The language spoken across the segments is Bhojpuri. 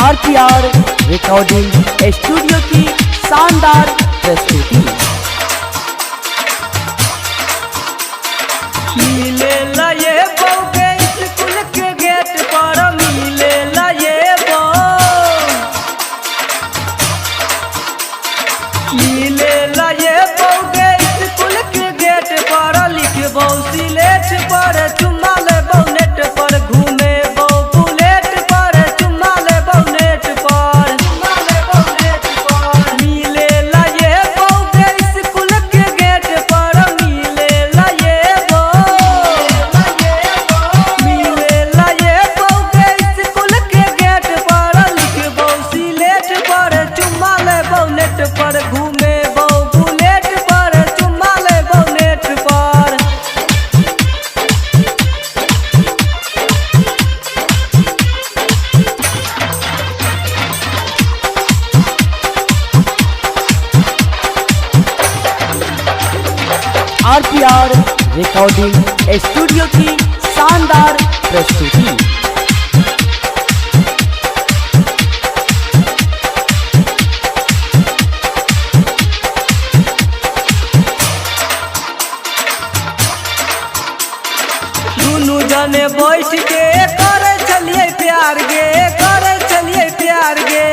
आरपीआर रिकॉर्डिंग स्टूडियो की शानदार प्रस्तुति। मिले ये बहू के स्कूल के गेट पर मिले ये बहू, मिले ये बहू के स्कूल के गेट पर लिखबो सिलेट पर चुम्मा ले नेट पर घूमे बहू बुलेट पर चुम्मा ले नेट पर मिले ये बहू के स्कूल के गेट पर मिले ये पर घूमे बहू बुलेट पर चुम्मा ले नेट पर। आरपीआर रिकॉर्डिंग स्टूडियो की शानदार प्रस्तुति। दुनू जने बैठ के करे चलिए प्यार गे, करे चलिए प्यार गे,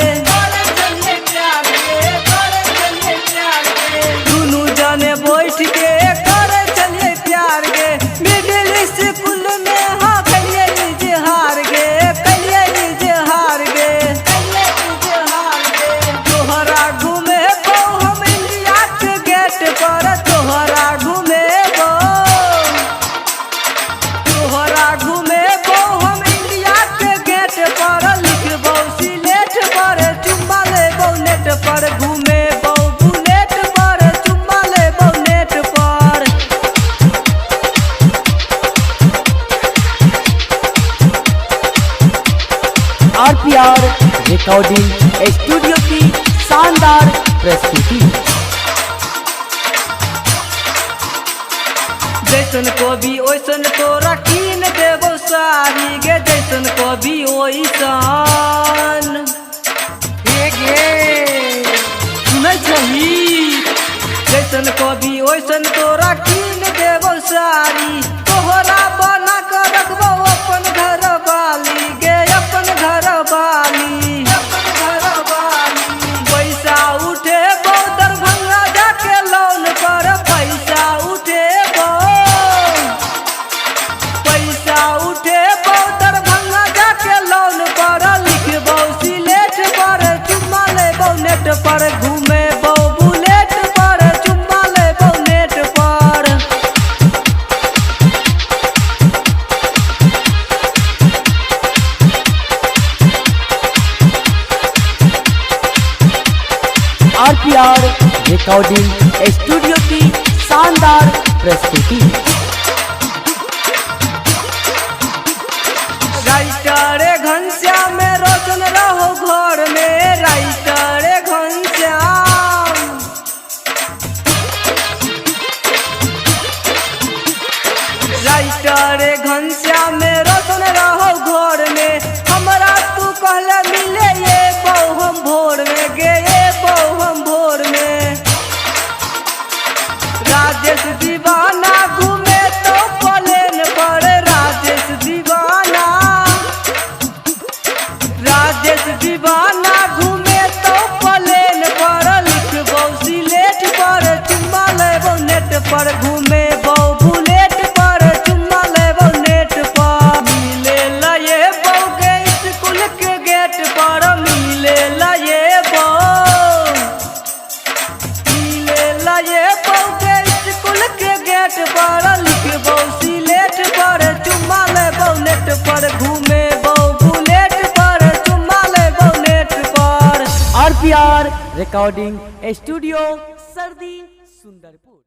दुनू जने बैठ के करे चलिए प्यार गे। मिडिल स्कूल में हाँ कलिए इजहार गे, कलिए इजहार गे, तोहरा घूमे बहू हम इंडिया के गेट पर, तोहरा घूमे तोहरा घूमे बहू हम इंडिया के गेट पर लिखबो सिलेट पर चुम्मा ले नेट पर घूमे बहू बुलेट पर चुम्मा ले नेट पर। आरपीआर रिकॉर्डिंग स्टूडियो की शानदार प्रस्तुति। जैसन कभी ओइसन तोरा कीन देबो साड़ी गे, जैसन कभी ओइसन सुनै छही, जैसन कभी ओइसन तोरा कीन देबो साड़ी, तोहरा बना कर रखबो अपन घर वाली गे, अपन घर वाली, पैसा उठे दरभंगा जाके लोन पर, पैसा उठे पैसा उठे दरभंगा जाके लोन पर लिखबो सिलेट पर चुम्मा ले नेट पर घूमे बहू बुलेट पर चुम्मा ले नेट पर। आरपीआर रिकॉर्डिंग स्टूडियो की शानदार प्रस्तुति। राइटर घनश्याम में रोशन रहो घर में, राइटर घनश्याम, राइटर घनश्याम में रोशन रहो घर में। हमरा तू कहले मिले ये बहू हम भोर में गे, ये बहू हम भोर में। राजेश दीवाना घूमे तो प्लेन पर, राजेश दीवाना, राजेश दीवाना घूमे तो प्लेन पर लिखबो सिलेट पर चुम्मा लेबो नेट पर घूमे बहू बुलेट पर चुम्मा लेबो नेट पर। मिले ये बहू के स्कूल के गेट पर मिले ये बहू, मिले ये बहू के स्कूल के गेट पर लिखबो सिलेट पर चुम्मा लेबो नेट पर घूमे बहू बुलेट पर चुम्मा लेबो नेट पर। आरपीआर रिकॉर्डिंग स्टूडियो सर्दी सुंदरपुर।